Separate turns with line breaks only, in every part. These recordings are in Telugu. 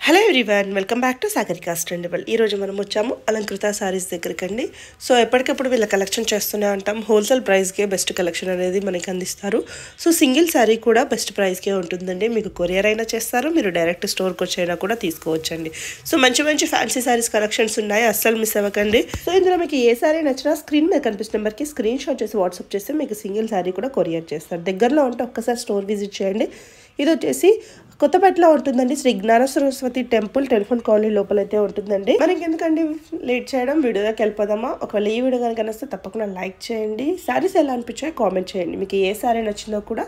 Hello everyone, welcome back to Sagarika's trendable. ఈరోజు మనం వచ్చాము అలంకృత సారీస్ దగ్గరకండి. సో ఎప్పటికప్పుడు వీళ్ళ కలెక్షన్ చేస్తూనే ఉంటాం. హోల్సేల్ ప్రైస్కే బెస్ట్ కలెక్షన్ అనేది మనకి అందిస్తారు. సో సింగిల్ శారీ కూడా బెస్ట్ ప్రైస్కే ఉంటుందండి. మీకు కొరియర్ అయినా చేస్తారు, మీరు డైరెక్ట్ స్టోర్కి వచ్చైనా కూడా తీసుకోవచ్చండి. సో మంచి మంచి ఫ్యాన్సీ శారీస్ కలెక్షన్స్ ఉన్నాయి, అస్సలు మిస్ అవ్వకండి. సో ఇందులో మీకు ఏ శారీ నచ్చినా స్క్రీన్ మీద కనిపిస్తున్న నెంబర్కి స్క్రీన్ షాట్ చేసి వాట్సాప్ చేస్తే మీకు సింగిల్ శారీ కూడా కొరియర్ చేస్తారు. దగ్గరలో ఉంటే ఒక్కసారి స్టోర్ విజిట్ చేయండి. ఇది వచ్చేసి కొత్తపేటలో ఉంటుందండి, శ్రీ జ్ఞాన సరస్వతి టెంపుల్, టెలిఫోన్ కాలనీ లోపలైతే ఉంటుందండి. మరి ఇంకెందుకండి లేట్ చేయడం, వీడియోలోకి వెళ్ళిపోదామా? ఒకవేళ ఈ వీడియో కనుక నచ్చితే తప్పకుండా లైక్ చేయండి. శారీస్ ఎలా అనిపించాయో కామెంట్ చేయండి. మీకు ఏ శారీ నచ్చిందో కూడా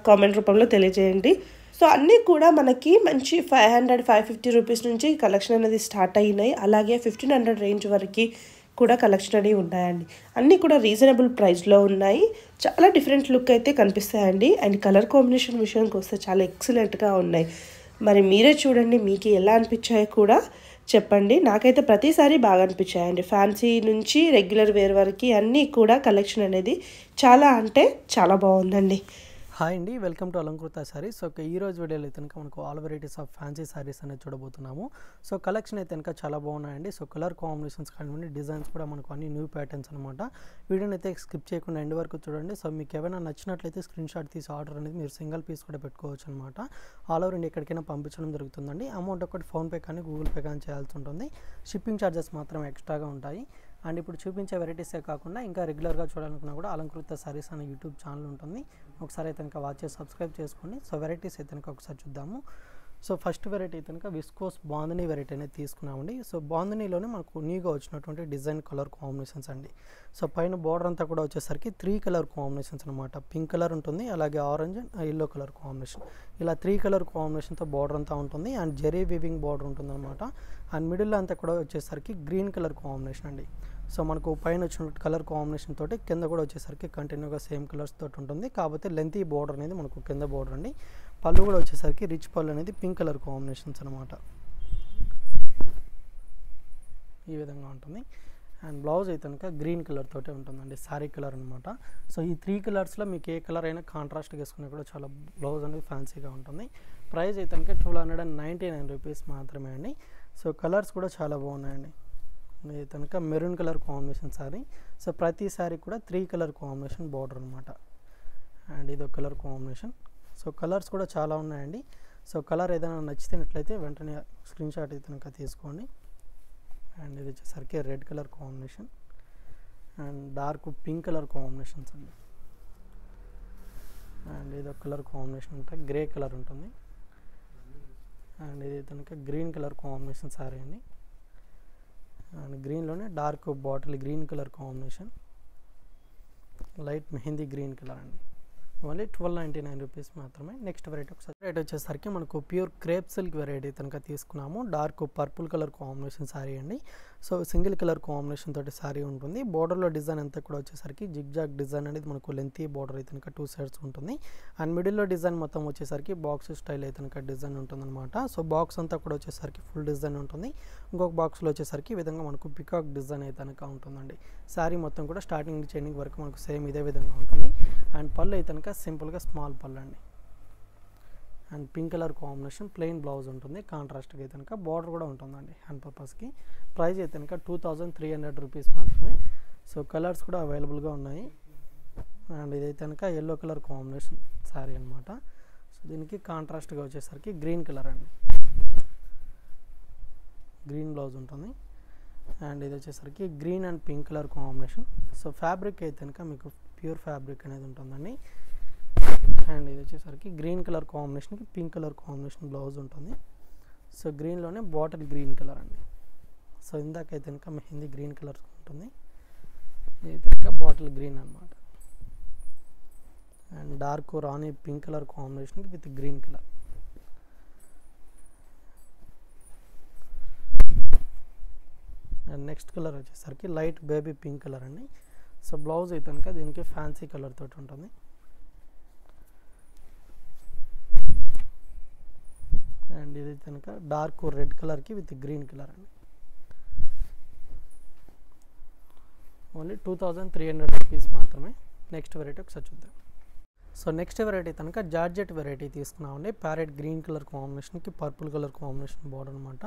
కామెంట్ రూపంలో తెలియజేయండి. సో అన్నీ కూడా మనకి మంచి 500-550 రూపీస్ నుంచి కలెక్షన్ అనేది స్టార్ట్ అయినాయి. అలాగే 1500 రేంజ్ వరకు కూడా కలెక్షన్ అనేవి ఉన్నాయండి. అన్నీ కూడా రీజనబుల్ ప్రైస్లో ఉన్నాయి. చాలా డిఫరెంట్ లుక్ అయితే కనిపిస్తాయండి. అండ్ కలర్ కాంబినేషన్ విషయానికి వస్తే చాలా ఎక్సలెంట్గా ఉన్నాయి. మరి మీరే చూడండి, మీకు ఎలా అనిపించాయో కూడా చెప్పండి. నాకైతే ప్రతిసారి బాగా అనిపించాయండి. ఫ్యాన్సీ నుంచి రెగ్యులర్ వేర్ వరకు అన్నీ కూడా కలెక్షన్ అనేది చాలా అంటే చాలా బాగుందండి.
హాయ్ అండి, welcome to Alankrita saris. So ఈ రోజు వీడియోలో అయితే కనుక మనకు all varieties of fancy saris అనేది చూడబోతున్నాము. సో కలెక్షన్ అయితే కనుక చాలా బాగున్నాయండి. సో కలర్ కాంబినేషన్స్ కానివ్వండి, డిజైన్స్ కూడా మనకు అన్ని న్యూ ప్యాటర్న్స్ అనమాట. వీడియోని అయితే స్కిప్ చేయకుండా ఎండ్ వరకు చూడండి. సో మీకు ఏమైనా నచ్చినట్లయితే స్క్రీన్ షాట్ తీసి ఆర్డర్ అనేది మీరు సింగిల్ పీస్ కూడా పెట్టుకోవచ్చు అనమాట. ఆల్ ఓవర్ ఇండియా ఎక్కడికైనా పంపించడం జరుగుతుందండి. అమౌంట్ ఒకటి ఫోన్పే కానీ గూగుల్ పే కానీ చేయాల్సి ఉంటుంది. షిప్పింగ్ ఛార్జెస్ మాత్రం ఎక్స్ట్రాగా ఉంటాయి. అండ్ ఇప్పుడు చూపించే వెరైటీసే కాకుండా ఇంకా రెగ్యులర్గా చూడాలనుకున్నా కూడా అలంకృత సారీస్ అనే యూట్యూబ్ ఛానల్ ఉంటుంది. ఒకసారి అయితే కనుక వాచ్ చేసి సబ్స్క్రైబ్ చేసుకోండి. సో వెరైటీస్ అయితే కనుక ఒకసారి చూద్దాము. సో ఫస్ట్ వెరైటీ అయితే కనుక విస్కోస్ బాందినీ వెరైటీ అనేది తీసుకున్నామండి. సో బాందినీలోనే మనకు న్యూగా వచ్చినటువంటి డిజైన్ కలర్ కాంబినేషన్స్ అండి. సో పైన బార్డర్ అంతా కూడా వచ్చేసరికి 3 కలర్ కాంబినేషన్స్ అనమాట. పింక్ కలర్ ఉంటుంది, అలాగే orange and yellow colour combination. ఇలా 3 కలర్ కాంబినేషన్తో బార్డర్ అంతా ఉంటుంది. అండ్ జెరీ వీవింగ్ బార్డర్ ఉంటుంది అనమాట. అండ్ మిడిల్లో అంతా కూడా వచ్చేసరికి గ్రీన్ కలర్ కాంబినేషన్ అండి. సో మనకు పైన వచ్చిన కలర్ కాంబినేషన్ తోటి కింద కూడా వచ్చేసరికి కంటిన్యూగా సేమ్ కలర్స్ తోటి ఉంటుంది. కాకపోతే లెంతీ బార్డర్ అనేది మనకు కింద బార్డర్ అండి. పళ్ళు కూడా వచ్చేసరికి రిచ్ పళ్ళు అనేది పింక్ కలర్ కాంబినేషన్స్ అనమాట. ఈ విధంగా ఉంటుంది. అండ్ బ్లౌజ్ అయితే కనుక గ్రీన్ కలర్ తోటే ఉంటుందండి, శారీ కలర్ అనమాట. సో ఈ 3 కలర్స్లో మీకు ఏ కలర్ అయినా కాంట్రాస్ట్గా వేసుకున్నా కూడా చాలా బ్లౌజ్ అనేది ఫ్యాన్సీగా ఉంటుంది. ప్రైస్ అయితే కనుక 1299 రూపీస్ మాత్రమే అండి. సో కలర్స్ కూడా చాలా బాగున్నాయండి. ఇది కనుక maroon colour combination sari. So ప్రతి శారీ కూడా 3 కలర్ కాంబినేషన్ బార్డర్ అనమాట. అండ్ ఇది ఒక కలర్ కాంబినేషన్. సో కలర్స్ కూడా చాలా ఉన్నాయండి. సో కలర్ ఏదైనా నచ్చినట్లయితే వెంటనే స్క్రీన్ షాట్ అయితే కనుక తీసుకోండి. అండ్ ఇది వచ్చేసరికి red colour combination and dark pink colour combinations అండి. అండ్ ఇది ఒక కలర్ కాంబినేషన్ అంటే గ్రే కలర్ ఉంటుంది. అండ్ ఇది కనుక గ్రీన్ కలర్ కాంబినేషన్ శారీ అండి. అండ్ గ్రీన్లోనే dark bottle green colour combination, light mehndi green colour అండి. ఓన్లీ 1299 రూపీస్ మాత్రమే. నెక్స్ట్ వెరైటీ ఒకసారి వెరైటీ వచ్చేసరికి మనకు ప్యూర్ క్రేప్ సిల్క్ వెరైటీ కనుక తీసుకున్నాము. Dark purple colour combination sari అండి. సో సింగిల్ కలర్ కాంబినేషన్ తోటి శారీ ఉంటుంది. బార్డర్లో డిజైన్ అంతా కూడా వచ్చేసరికి జిగ్జాగ్ డిజైన్ అనేది మనకు లెంతీ బార్డర్ అయితే కనుక 2 సైడ్స్ ఉంటుంది. అండ్ మిడిల్లో డిజైన్ మొత్తం వచ్చేసరికి బాక్స్ స్టైల్ అయితే కనుక డిజైన్ ఉంటుంది అనమాట. సో బాక్స్ అంతా కూడా వచ్చేసరికి ఫుల్ డిజైన్ ఉంటుంది. ఇంకొక బాక్స్లో వచ్చేసరికి ఈ విధంగా మనకు పికాక్ డిజైన్ అయితే కనుక ఉంటుందండి. శారీ మొత్తం కూడా స్టార్టింగ్ నుంచి ఎండింగ్ వరకు మనకు సేమ్ ఇదే విధంగా ఉంటుంది. అండ్ పళ్ళు అయితే కనుక సింపుల్గా స్మాల్ పళ్ళు అండి. And pink colour combination plain blouse ఉంటుంది. కాంట్రాస్ట్గా అయితే కనుక బార్డర్ కూడా ఉంటుందండి హ్యాండ్ పర్పస్కి. ప్రైస్ అయితే కనుక 2300 రూపీస్ మాత్రమే. సో కలర్స్ కూడా అవైలబుల్గా ఉన్నాయి. అండ్ ఇదైతే కనుక ఎల్లో కలర్ కాంబినేషన్ శారీ అనమాట. సో దీనికి కాంట్రాస్ట్గా వచ్చేసరికి గ్రీన్ కలర్ అండి, గ్రీన్ బ్లౌజ్ ఉంటుంది. అండ్ ఇది వచ్చేసరికి green and pink colour combination. So fabric అయితే కనుక మీకు ప్యూర్ ఫ్యాబ్రిక్ అనేది ఉంటుందండి. అండ్ ఇది వచ్చేసరికి గ్రీన్ కలర్ కాంబినేషన్కి పింక్ కలర్ కాంబినేషన్ బ్లౌజ్ ఉంటుంది. సో గ్రీన్లోనే బాటిల్ గ్రీన్ కలర్ అండి. సో ఇందాకైతే కనుక మెహందీ గ్రీన్ కలర్ ఉంటుంది, ఇది కనుక బాటిల్ గ్రీన్ అనమాట. And dark rani pink colour కాంబినేషన్కి with green colour. And next colour వచ్చేసరికి లైట్ బేబీ పింక్ కలర్ అండి. సో బ్లౌజ్ అయితే కనుక దీనికి ఫ్యాన్సీ కలర్ తోటి ఉంటుంది. అండ్ ఇది కనుక డార్క్ రెడ్ కలర్కి విత్ గ్రీన్ కలర్ అండి. ఓన్లీ 2300 రూపీస్ మాత్రమే. నెక్స్ట్ వెరైటీ ఒకసారి చూద్దాం. సో నెక్స్ట్ వెరైటీ కనుక జార్జెట్ వెరైటీ తీసుకున్నామండి. ప్యారెట్ గ్రీన్ కలర్ కాంబినేషన్కి పర్పుల్ కలర్ కాంబినేషన్ బార్డర్ అనమాట.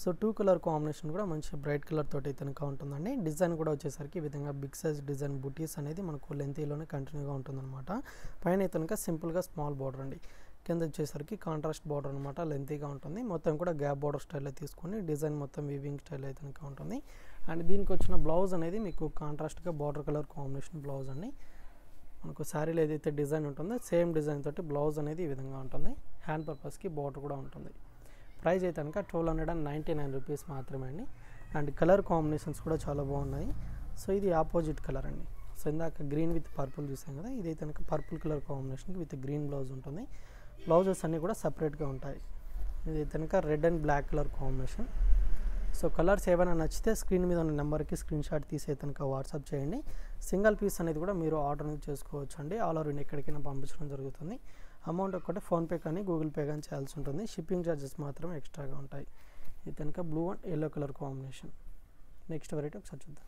సో 2 కలర్ కాంబినేషన్ కూడా మంచి బ్రైట్ కలర్ తోటి కనుక ఉంటుందండి. డిజైన్ కూడా వచ్చేసరికి ఈ విధంగా బిగ్ సైజ్ డిజైన్ బుటీస్ అనేది మనకు లెంతీలోనే కంటిన్యూగా ఉంటుందన్నమాట. పైన కనుక సింపుల్గా స్మాల్ బార్డర్ అండి. కింద వచ్చేసరికి కాంట్రాస్ట్ బార్డర్ అనమాట, లెంతీగా ఉంటుంది. మొత్తం కూడా గ్యాప్ బార్డర్ స్టైల్లో తీసుకొని డిజైన్ మొత్తం వీవింగ్ స్టైల్ అయితే కనుక ఉంటుంది. అండ్ దీనికి వచ్చిన బ్లౌజ్ అనేది మీకు కాంట్రాస్ట్గా బార్డర్ కలర్ కాంబినేషన్ బ్లౌజ్ అండి. మనకు శారీలో ఏదైతే డిజైన్ ఉంటుందో సేమ్ డిజైన్ తోటి బ్లౌజ్ అనేది ఈ విధంగా ఉంటుంది. హ్యాండ్ పర్పస్కి బార్డర్ కూడా ఉంటుంది. ప్రైస్ అయితే కనుక 1299 రూపీస్ మాత్రమే అండి. అండ్ కలర్ కాంబినేషన్స్ కూడా చాలా బాగున్నాయి. సో ఇది ఆపోజిట్ కలర్ అండి. సో ఇందాక గ్రీన్ విత్ పర్పుల్ చూసాం కదా, ఇదైతే కనుక పర్పుల్ కలర్ కాంబినేషన్కి విత్ గ్రీన్ బ్లౌజ్ ఉంటుంది. బ్లౌజెస్ అన్నీ కూడా సపరేట్గా ఉంటాయి. ఇది కనుక red and black colour combination. So colours ఏమైనా నచ్చితే స్క్రీన్ మీద ఉన్న నెంబర్కి స్క్రీన్ షాట్ తీసి కనుక వాట్సాప్ చేయండి. సింగిల్ పీస్ అనేది కూడా మీరు ఆర్డర్ చేసుకోవచ్చు అండి. ఆల్ ఓవర్ ఇండియా ఎక్కడికైనా పంపించడం జరుగుతుంది. అమౌంట్ ఒకటి ఫోన్పే కానీ గూగుల్ పే కానీ చేయాల్సి ఉంటుంది. షిప్పింగ్ ఛార్జెస్ మాత్రం ఎక్స్ట్రాగా ఉంటాయి. ఇది కనుక blue and yellow colour combination. Next variety ఒకసారి చూద్దాం.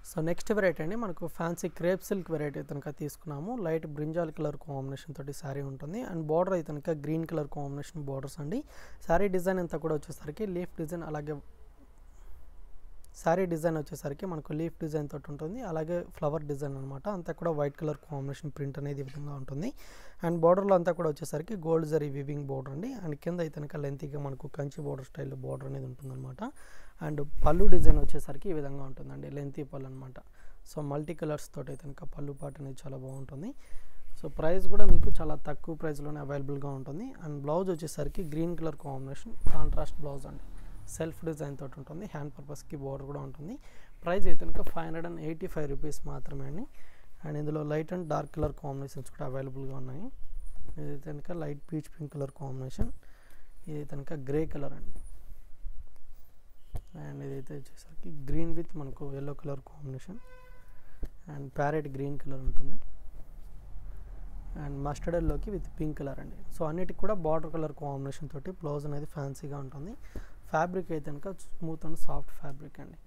సో నెక్స్ట్ వెరైటీ అండి మనకు ఫ్యాన్సీ క్రేప్ సిల్క్ వెరైటీ కనుక తీసుకున్నాము. లైట్ బ్రింజాల్ కలర్ కాంబినేషన్ తోటి శారీ ఉంటుంది. అండ్ బార్డర్ అయితే కనుక గ్రీన్ కలర్ కాంబినేషన్ బార్డర్స్ అండి. శారీ డిజైన్ అంతా కూడా వచ్చేసరికి లీఫ్ డిజైన్, అలాగే శారీ డిజైన్ వచ్చేసరికి మనకు లీఫ్ డిజైన్ తోటి ఉంటుంది. అలాగే ఫ్లవర్ డిజైన్ అనమాట. అంతా కూడా వైట్ కలర్ కాంబినేషన్ ప్రింట్ అనేది ఈ విధంగా ఉంటుంది. అండ్ బార్డర్లో అంతా కూడా వచ్చేసరికి గోల్డ్ జరీ వీవింగ్ బార్డర్ అండి. అండ్ కింద అయితే కనుక లెంతీగా మనకు కంచి బార్డర్ స్టైల్లో బార్డర్ అనేది ఉంటుందన్నమాట. అండ్ పళ్ళు డిజైన్ వచ్చేసరికి ఈ విధంగా ఉంటుందండి, లెంతీ పళ్ళు అనమాట. సో మల్టీ కలర్స్ తోటి అయితే కనుక పళ్ళు పాటు అనేది చాలా బాగుంటుంది. సో ప్రైస్ కూడా మీకు చాలా తక్కువ ప్రైస్లోనే అవైలబుల్గా ఉంటుంది. అండ్ బ్లౌజ్ వచ్చేసరికి green colour combination contrast blouse అండి. సెల్ఫ్ డిజైన్ తోటి ఉంటుంది. హ్యాండ్ పర్పస్కి బార్డర్ కూడా ఉంటుంది. ప్రైస్ అయితే కనుక 585 రూపీస్ మాత్రమే అండి. అండ్ ఇందులో light and dark colour combinations కూడా అవైలబుల్గా ఉన్నాయి. ఇది కనుక light peach pink colour combination, ఇది కనుక గ్రే కలర్ అండి. అండ్ ఇదైతే వచ్చేసరికి గ్రీన్ విత్ మనకు yellow colour combination. And parrot green colour ఉంటుంది. అండ్ మస్టర్డ్ ఎల్లోకి విత్ పింక్ కలర్ అండి. సో అన్నిటికి కూడా బార్డర్ కలర్ కాంబినేషన్ తోటి బ్లౌజ్ అనేది ఫ్యాన్సీగా ఉంటుంది. ఫ్యాబ్రిక్ అయితే కనుక స్మూత్ అండ్ సాఫ్ట్ ఫ్యాబ్రిక్ అండి.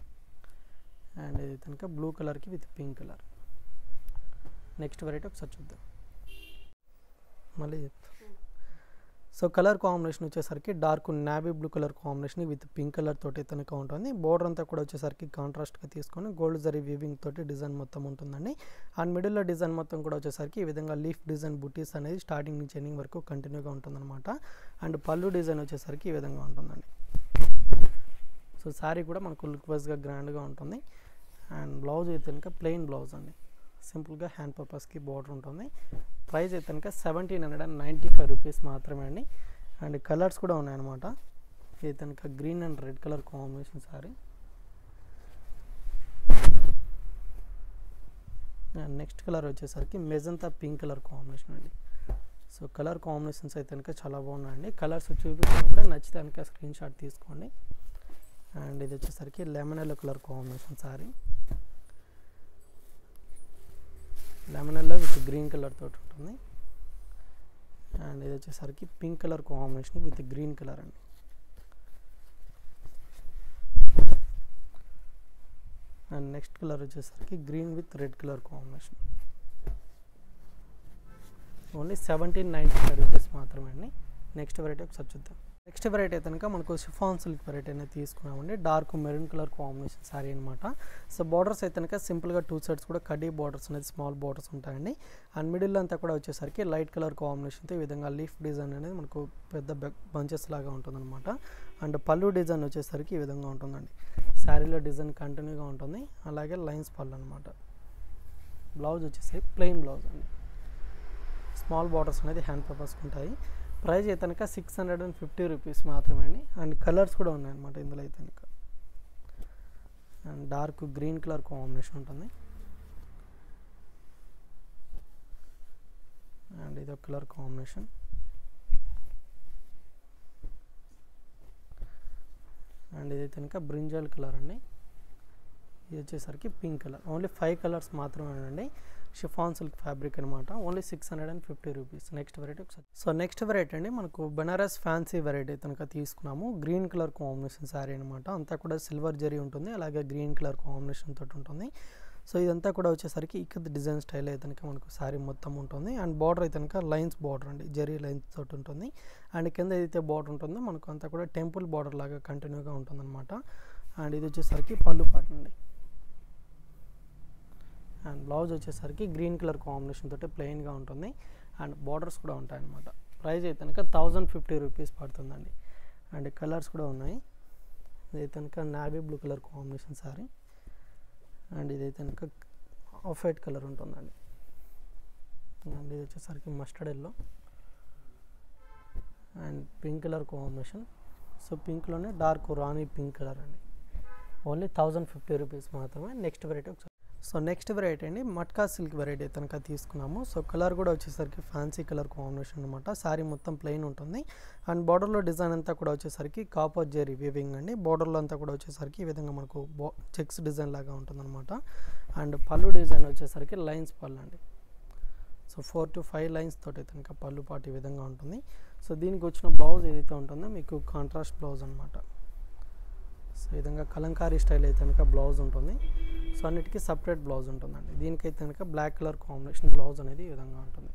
అండ్ ఇది కనుక బ్లూ కలర్కి with pink colour. Next variety ఒకసారి చూద్దాం. మళ్ళీ సో కలర్ కాంబినేషన్ వచ్చేసరికి dark navy blue colour combination with pink colour తోటి కనుక ఉంటుంది. బోర్డర్ అంతా కూడా వచ్చేసరికి కాంట్రాస్ట్గా తీసుకొని గోల్డ్ జరీ వీవింగ్ తోటి డిజైన్ మొత్తం ఉంటుందండి. అండ్ మిడిల్లో డిజైన్ మొత్తం కూడా వచ్చేసరికి ఈ విధంగా లీఫ్ డిజైన్ బుటీస్ అనేది స్టార్టింగ్ నుంచి ఎండింగ్ వరకు కంటిన్యూగా ఉంటుందన్నమాట. అండ్ పళ్ళు డిజైన్ వచ్చేసరికి ఈ విధంగా ఉంటుందండి. సో శారీ కూడా మనకు లుక్ వైజ్గా గ్రాండ్గా ఉంటుంది. అండ్ బ్లౌజ్ అయితే కనుక ప్లెయిన్ బ్లౌజ్ అండి. సింపుల్గా హ్యాండ్ పర్పస్కి బార్డర్ ఉంటుంది. ప్రైస్ అయితే కనుక 1795 రూపీస్ మాత్రమే అండి. అండ్ కలర్స్ కూడా ఉన్నాయన్నమాట. ఇది కనుక green and red colour combination sari. And next colour వచ్చేసరికి మెజంతా పింక్ కలర్ కాంబినేషన్ అండి. సో కలర్ కాంబినేషన్స్ అయితే కనుక చాలా బాగున్నాయండి. కలర్స్ చూపించినప్పుడే నచ్చితే కనుక స్క్రీన్ షాట్ తీసుకోండి. అండ్ ఇది వచ్చేసరికి lemon yellow colour combination sari. Lemon yellow with green colour తోటి ఉంటుంది. అండ్ ఇది వచ్చేసరికి pink colour combination with green colour అండి. అండ్ నెక్స్ట్ కలర్ వచ్చేసరికి green with red colour combination. Only 1795 rupees మాత్రమే అండి. నెక్స్ట్ వెరైటీ ఒకసారి చూద్దాం. నెక్స్ట్ వెరైటీ అయితే కనుక మనకు షిఫాన్ సిల్క్ వెరైటీ అనేది తీసుకున్నామండి. Dark maroon colour combination sari అనమాట. సో బార్డర్స్ అయితే కనుక సింపుల్గా 2 సైడ్స్ కూడా కడ్డీ బార్డర్స్ అనేది స్మాల్ బార్డర్స్ ఉంటాయండి. అండ్ మిడిల్లో అంతా కూడా వచ్చేసరికి లైట్ కలర్ కాంబినేషన్తో ఈ విధంగా లీఫ్ డిజైన్ అనేది మనకు పెద్ద బంచెస్ లాగా ఉంటుందన్నమాట. అండ్ పళ్ళు డిజైన్ వచ్చేసరికి ఈ విధంగా ఉంటుందండి. శారీలో డిజైన్ కంటిన్యూగా ఉంటుంది. అలాగే లైన్స్ పళ్ళు అనమాట. బ్లౌజ్ వచ్చేసరికి ప్లెయిన్ బ్లౌజ్ అండి. స్మాల్ బార్డర్స్ అనేది హ్యాండ్ పర్పస్కి ఉంటాయి. ప్రైస్ అయితే కనుక 650 రూపీస్ మాత్రమే అండి. అండ్ కలర్స్ కూడా ఉన్నాయన్నమాట ఇందులో అయితే కనుక. And dark green colour combination ఉంటుంది. అండ్ ఇది ఒక కలర్ కాంబినేషన్. అండ్ ఇది కనుక బ్రింజల్ కలర్ అండి. ఇది వచ్చేసరికి పింక్ కలర్. ఓన్లీ 5 కలర్స్ మాత్రమే అండి. షిఫాన్ సిల్క్ ఫ్యాబ్రిక్ అనమాట. Only 650 rupees. నెక్స్ట్ వెరైటీ ఒకసారి. సో నెక్స్ట్ వెరైటీ అండి మనకు బెనారస్ ఫ్యాన్సీ వెరైటీ కనుక తీసుకున్నాము. గ్రీన్ కలర్ కాంబినేషన్ శారీ అనమాట. అంతా కూడా సిల్వర్ జరీ ఉంటుంది. అలాగే గ్రీన్ కలర్ కాంబినేషన్ తోటి ఉంటుంది. సో ఇదంతా కూడా వచ్చేసరికి ఇక్కత్ డిజైన్ స్టైల్ అయితే కనుక మనకు శారీ మొత్తం ఉంటుంది. అండ్ బార్డర్ అయితే కనుక లైన్స్ బార్డర్ అండి, జరీ లైన్స్ తోటి ఉంటుంది. అండ్ కింద ఏదైతే బార్డర్ ఉంటుందో మనకు అంతా కూడా టెంపుల్ బార్డర్ లాగా కంటిన్యూగా ఉంటుందన్నమాట. అండ్ ఇది వచ్చేసరికి పళ్ళు పార్ట్ అండి. అండ్ బ్లౌజ్ వచ్చేసరికి గ్రీన్ కలర్ కాంబినేషన్ తోటి ప్లెయిన్గా ఉంటుంది. అండ్ బార్డర్స్ కూడా ఉంటాయి అన్నమాట. ప్రైస్ అయితే కనుక 1050 రూపీస్ పడుతుందండి. అండ్ కలర్స్ కూడా ఉన్నాయి. ఇదైతే కనుక navy blue colour combination sari. And ఇదైతే కనుక ఆఫ్ వైట్ కలర్ ఉంటుందండి. అండ్ ఇది వచ్చేసరికి mustard yellow and pink colour combination. So పింక్లోనే డార్క్ రాణి పింక్ కలర్ అండి. ఓన్లీ 1050 రూపీస్ మాత్రమే. నెక్స్ట్ వెరైటీ ఒకసారి. సో నెక్స్ట్ వెరైటీ అండి మట్కా సిల్క్ వెరైటీ కనుక తీసుకున్నాము. సో కలర్ కూడా వచ్చేసరికి ఫ్యాన్సీ కలర్ కాంబినేషన్ అనమాట. శారీ మొత్తం ప్లెయిన్ ఉంటుంది. అండ్ బార్డర్లో డిజైన్ అంతా కూడా వచ్చేసరికి కాపర్ జెరీ వీవింగ్ అండి. బార్డర్లో అంతా కూడా వచ్చేసరికి ఈ విధంగా మనకు చెక్స్ డిజైన్ లాగా ఉంటుందన్నమాట. అండ్ పళ్ళు డిజైన్ వచ్చేసరికి లైన్స్ పళ్ళు అండి. సో 4 to 5 లైన్స్ తోటి అయితే కనుక పళ్ళు పాటు ఈ విధంగా ఉంటుంది. సో దీనికి వచ్చిన బ్లౌజ్ ఏదైతే ఉంటుందో మీకు కాంట్రాస్ట్ బ్లౌజ్ అనమాట. సో ఈ విధంగా కలంకారీ స్టైల్ అయితే కనుక బ్లౌజ్ ఉంటుంది. సో అన్నిటికీ సపరేట్ బ్లౌజ్ ఉంటుందండి. దీనికైతే కనుక బ్లాక్ కలర్ కాంబినేషన్ బ్లౌజ్ అనేది ఈ విధంగా ఉంటుంది.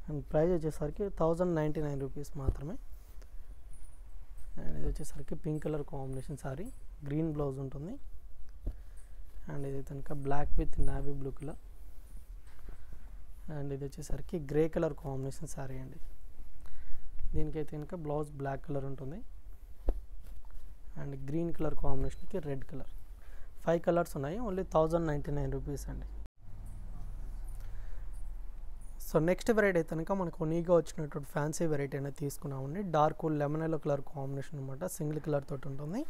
అండ్ ప్రైస్ వచ్చేసరికి 1099 రూపీస్ మాత్రమే. అండ్ ఇది వచ్చేసరికి pink colour combination sari, green blouse ఉంటుంది. అండ్ ఇది కనుక black with navy blue colour. And ఇది వచ్చేసరికి గ్రే కలర్ కాంబినేషన్ సారీ అండి. దీనికైతే కనుక బ్లౌజ్ బ్లాక్ కలర్ ఉంటుంది. అండ్ గ్రీన్ కలర్ కాంబినేషన్కి రెడ్ కలర్. 5 కలర్స్ ఉన్నాయి. ఓన్లీ 1099 రూపీస్ అండి. సో నెక్స్ట్ వెరైటీ అయితే కనుక మనకు నీగా వచ్చినటువంటి ఫ్యాన్సీ వెరైటీ అనేది తీసుకున్నామండి. Dark lemon yellow colour combination అనమాట. సింగిల్ కలర్ తోటి ఉంటుంది.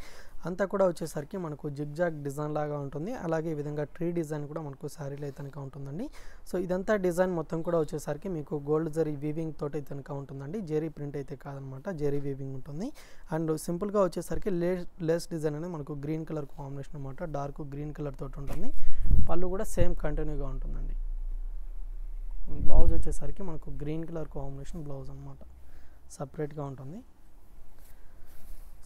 అంతా కూడా వచ్చేసరికి మనకు జిగ్జాగ్ డిజైన్ లాగా ఉంటుంది. అలాగే ఈ విధంగా ట్రీ డిజైన్ కూడా మనకు శారీలో అయితే కనుక ఉంటుందండి. సో ఇదంతా డిజైన్ మొత్తం కూడా వచ్చేసరికి మీకు గోల్డ్ జరీ వీవింగ్ తోటి అయితే కనుక ఉంటుందండి. జెరీ ప్రింట్ అయితే కాదనమాట, జెరీ వీవింగ్ ఉంటుంది. అండ్ సింపుల్గా వచ్చేసరికి లేస్ డిజైన్ అనేది మనకు గ్రీన్ కలర్ కాంబినేషన్ అనమాట. డార్క్ గ్రీన్ కలర్ తోటి ఉంటుంది. పళ్ళు కూడా సేమ్ కంటిన్యూగా ఉంటుందండి. బ్లౌజ్ వచ్చేసరికి మనకు గ్రీన్ కలర్ కాంబినేషన్ బ్లౌజ్ అనమాట, సపరేట్గా ఉంటుంది.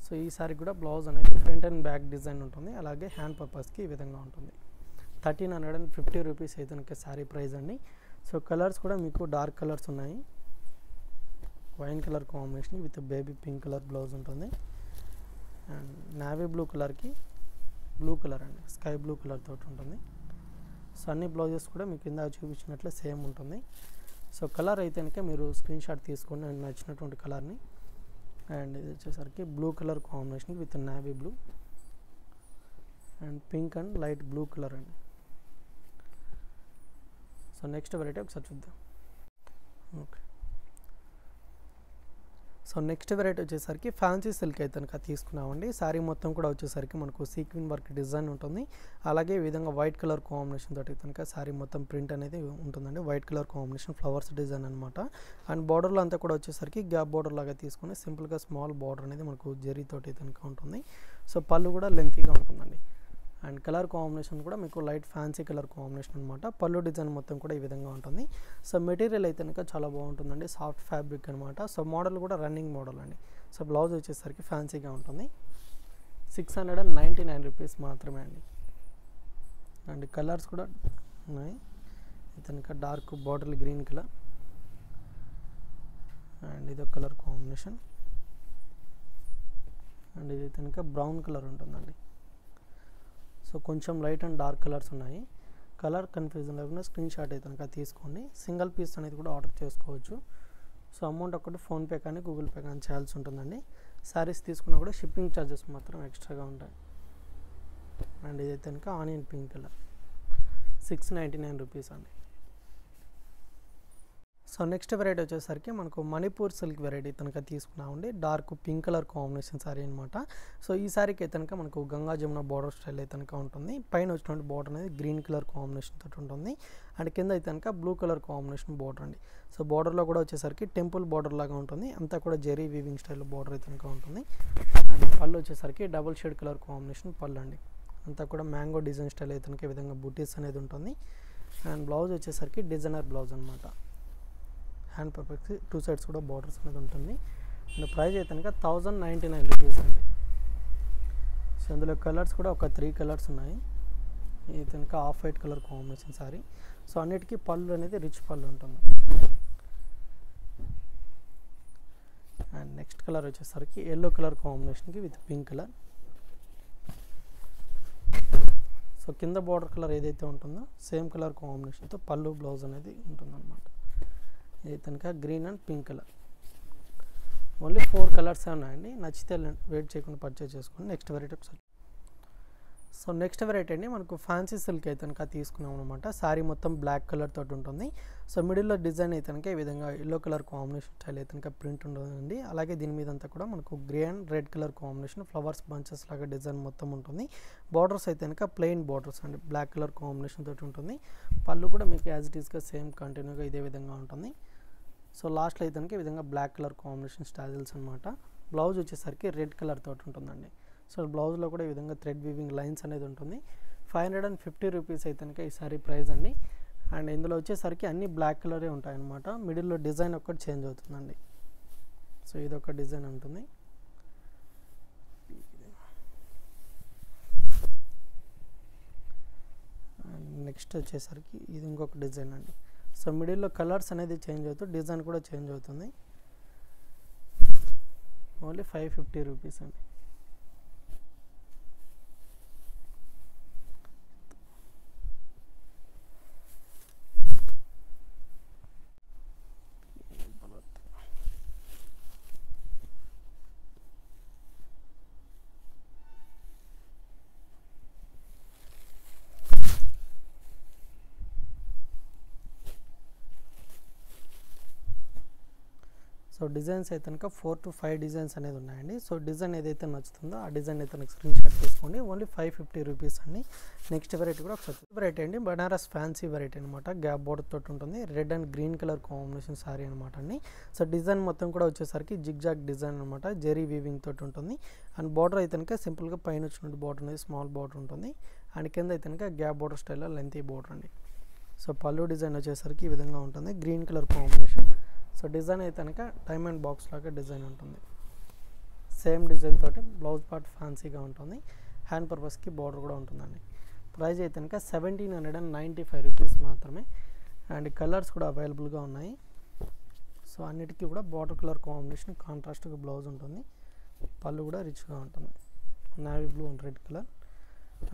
సో ఈ సారీ కూడా బ్లౌజ్ అనేది ఫ్రంట్ అండ్ బ్యాక్ డిజైన్ ఉంటుంది. అలాగే హ్యాండ్ పర్పస్కి ఈ విధంగా ఉంటుంది. 1350 రూపీస్ అయితే కనుక శారీ ప్రైస్ అండి. సో కలర్స్ కూడా మీకు డార్క్ కలర్స్ ఉన్నాయి. Wine colour combination with baby pink colour blouse ఉంటుంది. అండ్ నావీ బ్లూ కలర్కి బ్లూ కలర్ అండి, స్కై బ్లూ కలర్ తోటి ఉంటుంది. సో అన్ని బ్లౌజెస్ కూడా మీకు కింద చూపించినట్లే సేమ్ ఉంటుంది. సో కలర్ అయితే కనుక మీరు స్క్రీన్ షాట్ తీసుకొని నచ్చినటువంటి కలర్ని. అండ్ ఇది వచ్చేసరికి blue colour combination with navy blue and pink and light blue colour అండి. సో నెక్స్ట్ వెరైటీ ఒకసారి చూద్దాం. ఓకే. సో నెక్స్ట్ వెరైటీ వచ్చేసరికి ఫ్యాన్సీ సిల్క్ అయితే కనుక తీసుకున్నామండి. శారీ మొత్తం కూడా వచ్చేసరికి మనకు సీక్వెన్ వర్క్ డిజైన్ ఉంటుంది. అలాగే ఈ విధంగా వైట్ కలర్ కాంబినేషన్ తోటి కనుక శారీ మొత్తం ప్రింట్ అనేది ఉంటుందండి. White colour combination flowers design అనమాట. అండ్ బార్డర్లో అంతా కూడా వచ్చేసరికి గ్యాప్ బార్డర్ లాగా తీసుకొని సింపుల్గా స్మాల్ బార్డర్ అనేది మనకు జరీ తోటి కనుక ఉంటుంది. సో పళ్ళు కూడా లెంతీగా ఉంటుందండి. అండ్ కలర్ కాంబినేషన్ కూడా మీకు లైట్ ఫ్యాన్సీ కలర్ కాంబినేషన్ అనమాట. పళ్ళు డిజైన్ మొత్తం కూడా ఈ విధంగా ఉంటుంది. సో మెటీరియల్ అయితే కనుక చాలా బాగుంటుందండి, సాఫ్ట్ ఫ్యాబ్రిక్ అనమాట. సో మోడల్ కూడా రన్నింగ్ మోడల్ అండి. సో బ్లౌజ్ వచ్చేసరికి ఫ్యాన్సీగా ఉంటుంది. 699 రూపీస్ మాత్రమే అండి. అండ్ కలర్స్ కూడా ఉన్నాయి. ఇది కనుక dark bottle green colour and ఇదొక కలర్ కాంబినేషన్. అండ్ ఇది కనుక బ్రౌన్ కలర్ ఉంటుందండి. సో కొంచెం లైట్ అండ్ డార్క్ కలర్స్ ఉన్నాయి. కలర్ కన్ఫ్యూజన్ లేకుండా స్క్రీన్ షాట్ అయితే కనుక తీసుకోండి. సింగిల్ పీస్ అనేది కూడా ఆర్డర్ చేసుకోవచ్చు. సో అమౌంట్ ఒకటి ఫోన్పే కానీ గూగుల్ పే కానీ చేయాల్సి ఉంటుందండి. శారీస్ తీసుకున్నా కూడా షిప్పింగ్ ఛార్జెస్ మాత్రం ఎక్స్ట్రాగా ఉంటాయి. అండ్ ఇదైతే కనుక ఆనియన్ పింక్ కలర్ 699 రూపీస్ అండి. సో నెక్స్ట్ వెరైటీ వచ్చేసరికి మనకు మణిపూర్ సిల్క్ వెరైటీ కనుక తీసుకున్నామండి. Dark pink colour combination sari అనమాట. సో ఈ శారీకి అయితే కనుక మనకు గంగా జమున బార్డర్ స్టైల్ అయితే కనుక ఉంటుంది. పైన వచ్చినటువంటి బార్డర్ అనేది గ్రీన్ కలర్ కాంబినేషన్ తోటి ఉంటుంది. అండ్ కింద అయితే కనుక బ్లూ కలర్ కాంబినేషన్ బార్డర్ అండి. సో బార్డర్లో కూడా వచ్చేసరికి టెంపుల్ బార్డర్ లాగా ఉంటుంది. అంతా కూడా జెరీ వీవింగ్ స్టైల్లో బార్డర్ అయితే కనుక ఉంటుంది. అండ్ పళ్ళు వచ్చేసరికి డబుల్ షేడ్ కలర్ కాంబినేషన్ పళ్ళు అండి. అంతా కూడా మ్యాంగో డిజైన్ స్టైల్ అయితే కనుక ఈ విధంగా బుటీస్ అనేది ఉంటుంది. అండ్ బ్లౌజ్ వచ్చేసరికి డిజైనర్ బ్లౌజ్ అనమాట. హ్యాండ్ పర్పస్కి 2 సైడ్స్ కూడా బార్డర్స్ అనేది ఉంటుంది. అండ్ ప్రైస్ అయితే కనుక 1099 రూపీస్ అండి. సో అందులో కలర్స్ కూడా ఒక 3 కలర్స్ ఉన్నాయి. ఇది కనుక off white colour combination sari. So అన్నిటికీ పళ్ళు అనేది రిచ్ పళ్ళు ఉంటుంది. అండ్ నెక్స్ట్ కలర్ వచ్చేసరికి ఎల్లో కలర్ కాంబినేషన్కి విత్ పింక్ కలర్. సో కింద బార్డర్ కలర్ ఏదైతే ఉంటుందో సేమ్ కలర్ కాంబినేషన్తో పళ్ళు బ్లౌజ్ అనేది ఉంటుందన్నమాట. ఇది కనుక green and pink colour. Only 4 colours ఉన్నాయండి. నచ్చితే వెయిట్ చేయకుండా పర్చేజ్ చేసుకోండి. నెక్స్ట్ వెరైటీ ఒకసారి. సో నెక్స్ట్ వెరైటీ అండి మనకు ఫ్యాన్సీ సిల్క్ అయితే కనుక తీసుకున్నాం అనమాట. శారీ మొత్తం బ్లాక్ కలర్ తోటి ఉంటుంది. సో మిడిల్లో డిజైన్ అయితే కనుక ఈ విధంగా ఎల్లో కలర్ కాంబినేషన్ స్టైల్ అయితే కనుక ప్రింట్ ఉంటుందండి. అలాగే దీని మీద అంతా కూడా మనకు grey and red colour combination flowers bunches లాగా డిజైన్ మొత్తం ఉంటుంది. బార్డర్స్ అయితే కనుక ప్లెయిన్ బార్డర్స్ అండి, బ్లాక్ కలర్ కాంబినేషన్ తోటి ఉంటుంది. పళ్ళు కూడా మీకు యాజ్ ఇట్ ఈస్గా సేమ్ కంటిన్యూగా ఇదే విధంగా ఉంటుంది. సో లాస్ట్లో అయితే కనుక ఈ విధంగా బ్లాక్ కలర్ కాంబినేషన్ స్టైల్స్ అనమాట. బ్లౌజ్ వచ్చేసరికి రెడ్ కలర్ తోటి ఉంటుందండి. సో బ్లౌజ్లో కూడా ఈ విధంగా థ్రెడ్ వీవింగ్ లైన్స్ అనేది ఉంటుంది. 550 రూపీస్ అయితే కనుక ఈ సారీ ప్రైస్ అండి. అండ్ ఇందులో వచ్చేసరికి అన్ని బ్లాక్ కలరే ఉంటాయన్నమాట. మిడిల్లో డిజైన్ ఒక్కటి చేంజ్ అవుతుందండి. సో ఇది ఒక డిజైన్ ఉంటుంది. అండ్ నెక్స్ట్ వచ్చేసరికి ఇది ఇంకొక డిజైన్ అండి. సో మిడిల్లో కలర్స్ అనేది చేంజ్ అవుతుంది, డిజైన్ కూడా చేంజ్ అవుతుంది. ఓన్లీ 550 రూపీస్ అండి. సో డిజైన్స్ అయితే కనుక 4 to 5 డిజైన్స్ అనేది ఉన్నాయండి. సో డిజైన్ ఏదైతే నచ్చుతుందో ఆ డిజైన్ అయితే నాకు స్క్రీన్ షాట్ తీసుకోండి. ఓన్లీ 550 రూపీస్ అండి. నెక్స్ట్ వెరైటీ కూడా ఒకసారి వెరైటీ అండి, బనారస్ ఫ్యాన్సీ వెరైటీ అనమాట. గ్యాప్ బోర్డర్ తోటి ఉంటుంది. Red and green colour combination sorry అనమాట అండి. సో డిజైన్ మొత్తం కూడా వచ్చేసరికి జిగ్జాగ్ డిజైన్ అనమాట, జెరీ వీవింగ్ తోటి ఉంటుంది. అండ్ బార్డర్ అయితే కనుక సింపుల్గా పైన వచ్చినట్టు బార్డర్ అనేది స్మాల్ బార్డర్ ఉంటుంది. అండ్ కింద అయితే కనుక గ్యాప్ బోర్డర్ స్టైల్లో లెంతీ బార్డర్ అండి. సో పళ్ళు డిజైన్ వచ్చేసరికి ఈ విధంగా ఉంటుంది, green colour combination. So design అయితే కనుక డైమండ్ బాక్స్ లాగా డిజైన్ ఉంటుంది. సేమ్ డిజైన్ తోటి బ్లౌజ్ పార్ట్ ఫ్యాన్సీగా ఉంటుంది. హ్యాండ్ పర్పస్కి బార్డర్ కూడా ఉంటుందండి. ప్రైస్ అయితే కనుక 1795 రూపీస్ మాత్రమే. అండ్ కలర్స్ కూడా అవైలబుల్గా ఉన్నాయి. సో అన్నిటికీ కూడా బార్డర్ కలర్ కాంబినేషన్ కాంట్రాస్ట్గా బ్లౌజ్ ఉంటుంది. పళ్ళు కూడా రిచ్గా ఉంటుంది. Navy blue and red colour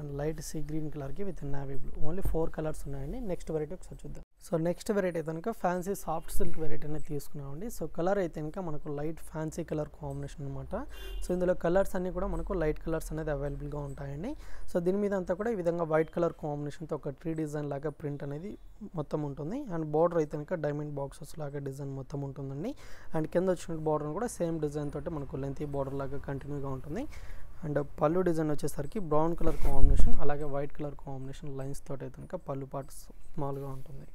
and light sea green కలర్కి with navy blue. Only 4 colours ఉన్నాయండి. నెక్స్ట్ వెరైటీ ఒకసారి చూద్దాం. సో నెక్స్ట్ వెరైటీ అయితే కనుక ఫ్యాన్సీ సాఫ్ట్ సిల్క్ వెరైటీ అనేది తీసుకున్నామండి. సో కలర్ అయితే కనుక మనకు లైట్ ఫ్యాన్సీ కలర్ కాంబినేషన్ అనమాట. సో ఇందులో కలర్స్ అన్నీ కూడా మనకు లైట్ కలర్స్ అనేది అవైలబుల్గా ఉంటాయండి. సో దీని మీద అంతా కూడా ఈ విధంగా వైట్ కలర్ కాంబినేషన్తో ఒక ట్రీ డిజైన్ లాగా ప్రింట్ అనేది మొత్తం ఉంటుంది. అండ్ బార్డర్ అయితే కనుక డైమండ్ బాక్సెస్ లాగా డిజైన్ మొత్తం ఉంటుందండి. అండ్ కింద వచ్చిన బార్డర్ కూడా సేమ్ డిజైన్ తోటి మనకు లెంతీ బార్డర్ లాగా కంటిన్యూగా ఉంటుంది. అండ్ పళ్ళు డిజైన్ వచ్చేసరికి బ్రౌన్ కలర్ కాంబినేషన్ అలాగే వైట్ కలర్ కాంబినేషన్ లైన్స్ తోటి అయితే కనుక పళ్ళు పార్ట్ స్మాల్గా ఉంటుంది.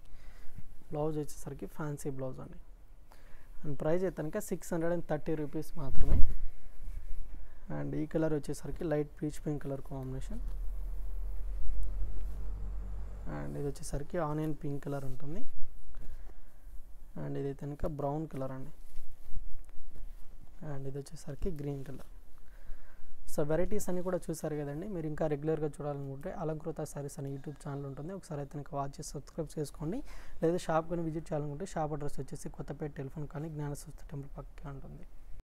బ్లౌజ్ వచ్చేసరికి ఫ్యాన్సీ బ్లౌజ్ అండి. అండ్ ప్రైస్ అయితే కనుక 630 రూపీస్ మాత్రమే. అండ్ ఈ కలర్ వచ్చేసరికి light peach pink colour combination. And ఇది వచ్చేసరికి ఆనియన్ పింక్ కలర్ ఉంటుంది. అండ్ ఇది అయితే కనుక బ్రౌన్ కలర్ అండి. అండ్ ఇది వచ్చేసరికి గ్రీన్ కలర్. సో వెరైటీస్ అన్నీ కూడా చూసారు కదండి. మీరు ఇంకా రెగ్యులర్గా చూడాలనుకుంటే అలంకృత సారీస్ అనే యూట్యూబ్ ఛానల్ ఉంటుంది. ఒకసారి అయితే నాకు వాచ్ చేసి సబ్స్క్రైబ్ చేసుకోండి. లేదా షాప్ కానీ విజిట్ చేయాలనుకుంటే షాప్ అడ్రస్ వచ్చేసి కొత్తపేట టెలిఫోన్ కానీ జ్ఞానసంస్థ టెంపుల్ పక్కనే ఉంటుంది.